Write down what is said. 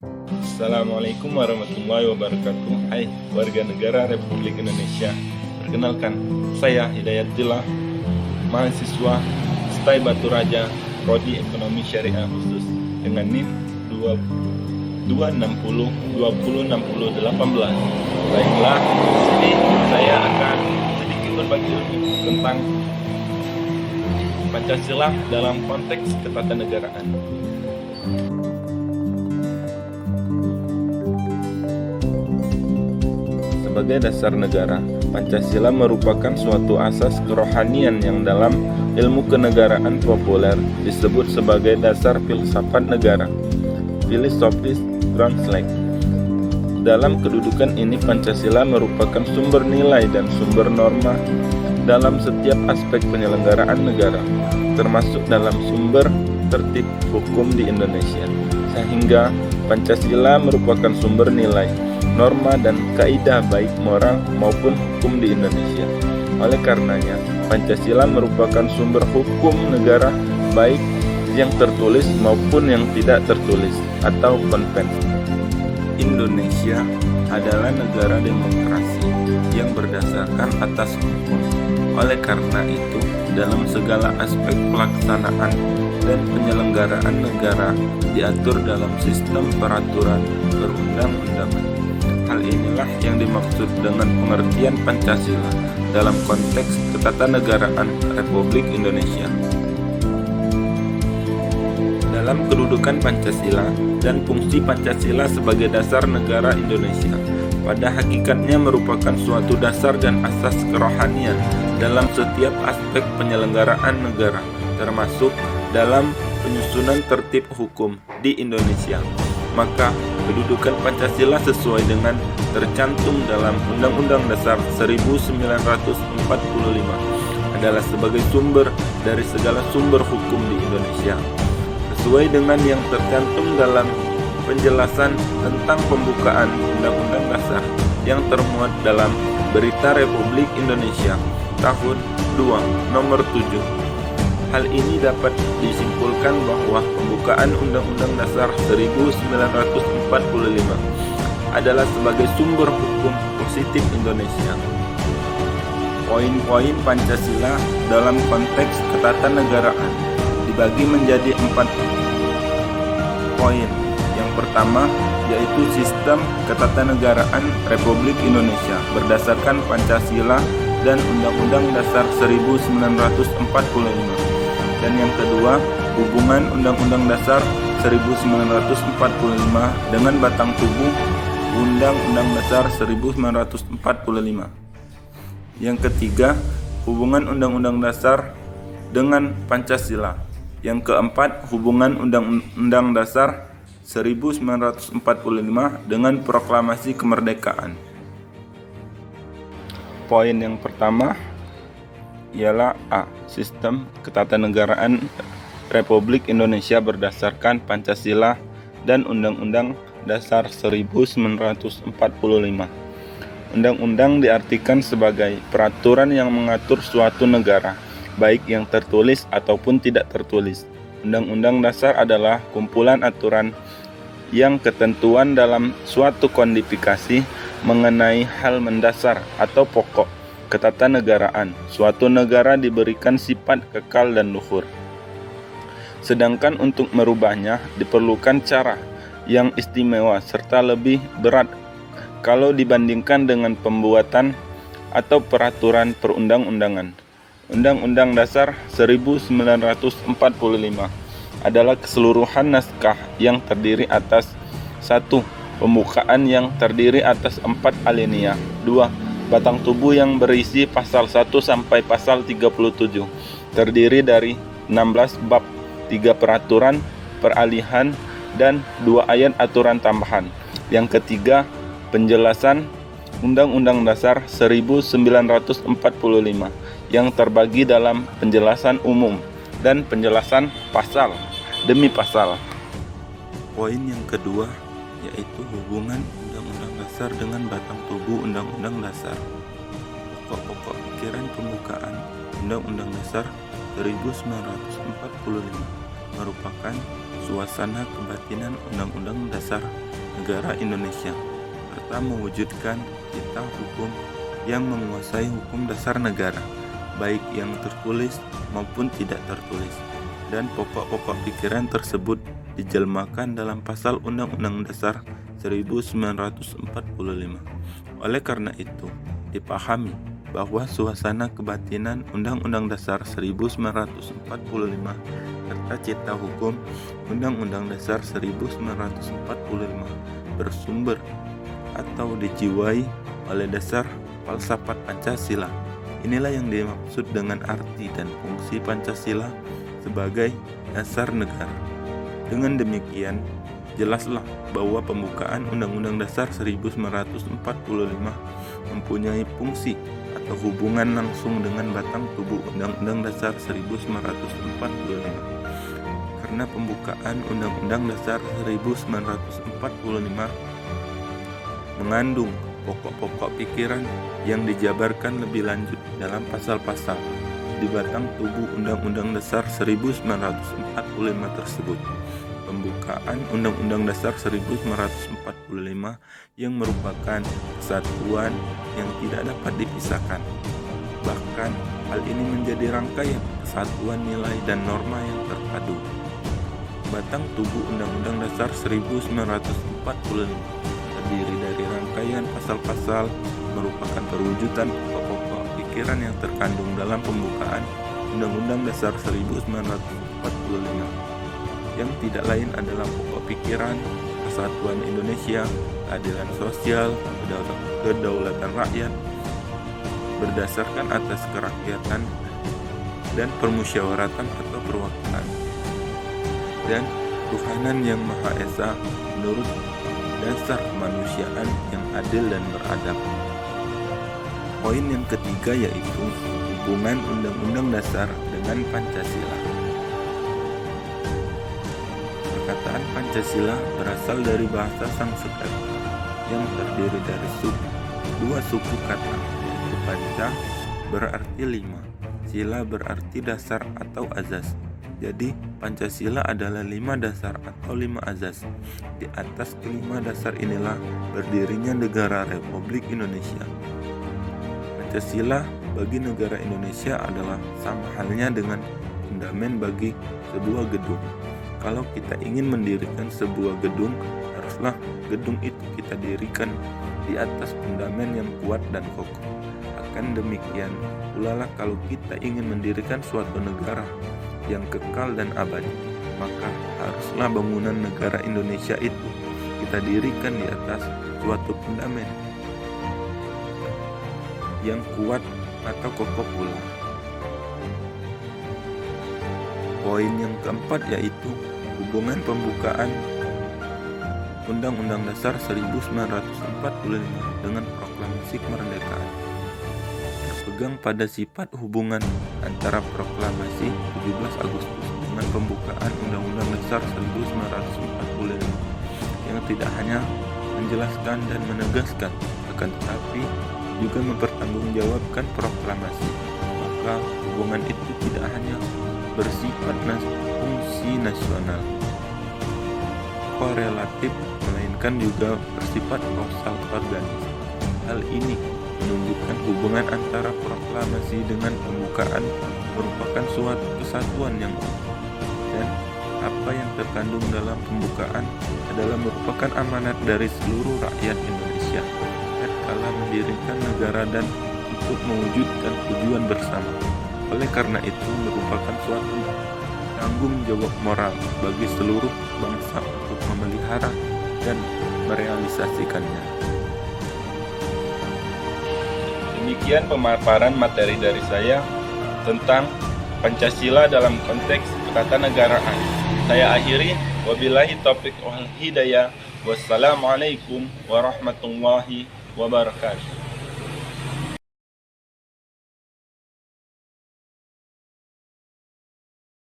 Assalamualaikum warahmatullahi wabarakatuh. Hai warga negara Republik Indonesia. Perkenalkan, saya Hidayatullah, mahasiswa STAI Batu Raja, Prodi Ekonomi Syariah Khusus dengan NIM 260 2060 18. Baiklah, di sini saya akan sedikit berbagi ilmu tentang Pancasila dalam konteks ketatanegaraan. Sebagai dasar negara, Pancasila merupakan suatu asas kerohanian yang dalam ilmu kenegaraan populer disebut sebagai dasar filsafat negara, Philosophical Groundslash. Dalam kedudukan ini, Pancasila merupakan sumber nilai dan sumber norma dalam setiap aspek penyelenggaraan negara, termasuk dalam sumber tertib hukum di Indonesia. Sehingga Pancasila merupakan sumber nilai, norma dan kaidah baik moral maupun hukum di Indonesia. Oleh karenanya, Pancasila merupakan sumber hukum negara baik yang tertulis maupun yang tidak tertulis atau konvensi. Indonesia adalah negara demokrasi yang berdasarkan atas hukum. Oleh karena itu, dalam segala aspek pelaksanaan dan penyelenggaraan negara diatur dalam sistem peraturan perundang-undangan. Hal inilah yang dimaksud dengan pengertian Pancasila dalam konteks ketatanegaraan Republik Indonesia. Dalam kedudukan Pancasila dan fungsi Pancasila sebagai dasar negara Indonesia, pada hakikatnya merupakan suatu dasar dan asas kerohanian dalam setiap aspek penyelenggaraan negara, termasuk dalam penyusunan tertib hukum di Indonesia. Maka kedudukan Pancasila sesuai dengan tercantum dalam Undang-Undang Dasar 1945 adalah sebagai sumber dari segala sumber hukum di Indonesia. Sesuai dengan yang tercantum dalam penjelasan tentang pembukaan Undang-Undang Dasar yang termuat dalam Berita Republik Indonesia tahun 2 nomor 7. Hal ini dapat disimpulkan bahwa pembukaan Undang-Undang Dasar 1945 adalah sebagai sumber hukum positif Indonesia. Poin-poin Pancasila dalam konteks ketatanegaraan dibagi menjadi 4 poin. Yang pertama yaitu sistem ketatanegaraan Republik Indonesia berdasarkan Pancasila dan Undang-Undang Dasar 1945. Dan yang kedua, hubungan Undang-Undang Dasar 1945 dengan batang tubuh Undang-Undang Dasar 1945. Yang ketiga, hubungan Undang-Undang Dasar dengan Pancasila. Yang keempat, hubungan Undang-Undang Dasar 1945 dengan Proklamasi Kemerdekaan. Poin yang pertama ialah A. Sistem ketatanegaraan Republik Indonesia berdasarkan Pancasila dan Undang-Undang Dasar 1945. Undang-undang diartikan sebagai peraturan yang mengatur suatu negara, baik yang tertulis ataupun tidak tertulis. Undang-Undang Dasar adalah kumpulan aturan yang ketentuan dalam suatu kodifikasi mengenai hal mendasar atau pokok ketatanegaraan. Suatu negara diberikan sifat kekal dan luhur. Sedangkan untuk merubahnya diperlukan cara yang istimewa serta lebih berat kalau dibandingkan dengan pembuatan atau peraturan perundang-undangan. Undang-Undang Dasar 1945 adalah keseluruhan naskah yang terdiri atas 1. Pembukaan yang terdiri atas 4 alinea. 2. Batang tubuh yang berisi pasal 1 sampai pasal 37, terdiri dari 16 bab, 3 peraturan, peralihan, dan 2 ayat aturan tambahan. Yang ketiga, penjelasan Undang-Undang Dasar 1945 yang terbagi dalam penjelasan umum dan penjelasan pasal demi pasal. Poin yang kedua yaitu hubungan Undang-Undang Dasar dengan batang tubuh Undang-Undang Dasar. Pokok-pokok pikiran pembukaan Undang-Undang Dasar 1945 merupakan suasana kebatinan Undang-Undang Dasar negara Indonesia, serta mewujudkan cita hukum yang menguasai hukum dasar negara, baik yang tertulis maupun tidak tertulis, dan pokok-pokok pikiran tersebut dijelmakan dalam pasal Undang-Undang Dasar 1945. Oleh karena itu, dipahami bahwa suasana kebatinan Undang-Undang Dasar 1945 serta cita hukum Undang-Undang Dasar 1945 bersumber atau dijiwai oleh dasar falsafat Pancasila. Inilah yang dimaksud dengan arti dan fungsi Pancasila sebagai dasar negara. Dengan demikian, jelaslah bahwa pembukaan Undang-Undang Dasar 1945 mempunyai fungsi atau hubungan langsung dengan batang tubuh Undang-Undang Dasar 1945. Karena pembukaan Undang-Undang Dasar 1945 mengandung pokok-pokok pikiran yang dijabarkan lebih lanjut dalam pasal-pasal di batang tubuh Undang-Undang Dasar 1945 tersebut. Pembukaan Undang-Undang Dasar 1945 yang merupakan kesatuan yang tidak dapat dipisahkan. Bahkan hal ini menjadi rangkaian kesatuan nilai dan norma yang terpadu. Batang tubuh Undang-Undang Dasar 1945 terdiri dari rangkaian pasal-pasal merupakan perwujudan pokok-pokok pikiran yang terkandung dalam pembukaan Undang-Undang Dasar 1945 yang tidak lain adalah pokok pikiran kesatuan Indonesia, keadilan sosial, kedaulatan rakyat berdasarkan atas kerakyatan dan permusyawaratan atau perwakilan, dan Tuhanan yang Maha Esa menurut dasar kemanusiaan yang adil dan beradab. Poin yang ketiga yaitu hubungan Undang-Undang Dasar dengan Pancasila. Perkataan Pancasila berasal dari bahasa Sanskerta yang terdiri dari dua suku kata, yaitu panca berarti 5, sila berarti dasar atau azas. Jadi Pancasila adalah 5 dasar atau 5 azas. Di atas kelima dasar inilah berdirinya negara Republik Indonesia. Pancasila bagi negara Indonesia adalah sama halnya dengan fundamen bagi sebuah gedung. Kalau kita ingin mendirikan sebuah gedung, haruslah gedung itu kita dirikan di atas fundamen yang kuat dan kokoh. Akan demikian pula lah kalau kita ingin mendirikan suatu negara yang kekal dan abadi, maka haruslah bangunan negara Indonesia itu kita dirikan di atas suatu fundament yang kuat atau kokoh pula. Poin yang keempat yaitu hubungan pembukaan Undang-Undang Dasar 1945 dengan proklamasi kemerdekaan. Berpegang pada sifat hubungan antara proklamasi 17 Agustus dengan pembukaan Undang-Undang Dasar 1945 yang tidak hanya menjelaskan dan menegaskan, akan tetapi juga mempertanggungjawabkan proklamasi, maka hubungan itu tidak hanya bersifat fungsi nasional korelatif, melainkan juga bersifat kausal organis. Hal ini menunjukkan hubungan antara proklamasi dengan pembukaan merupakan suatu kesatuan yang utuh, dan apa yang terkandung dalam pembukaan adalah merupakan amanat dari seluruh rakyat Indonesia tatkala mendirikan negara dan untuk mewujudkan tujuan bersama. Oleh karena itu merupakan suatu tanggung jawab moral bagi seluruh bangsa untuk memelihara dan merealisasikannya. Demikian pemaparan materi dari saya tentang Pancasila dalam konteks ketatanegaraan. Saya akhiri, wabillahi taufiq wal hidayah. Wassalamualaikum warahmatullahi wabarakatuh.